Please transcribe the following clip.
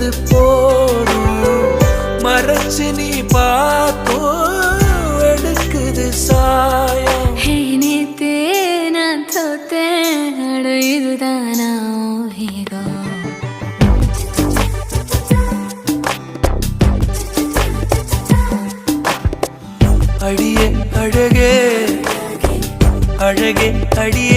வந்தது போதும் மறைச்சு நீ பார்த்தோ எடுக்குது சாயம். நேத்தே நான் தோத்தேன், அட இதுதானா ஈகோ. அடியே அழகே அழகே அடியே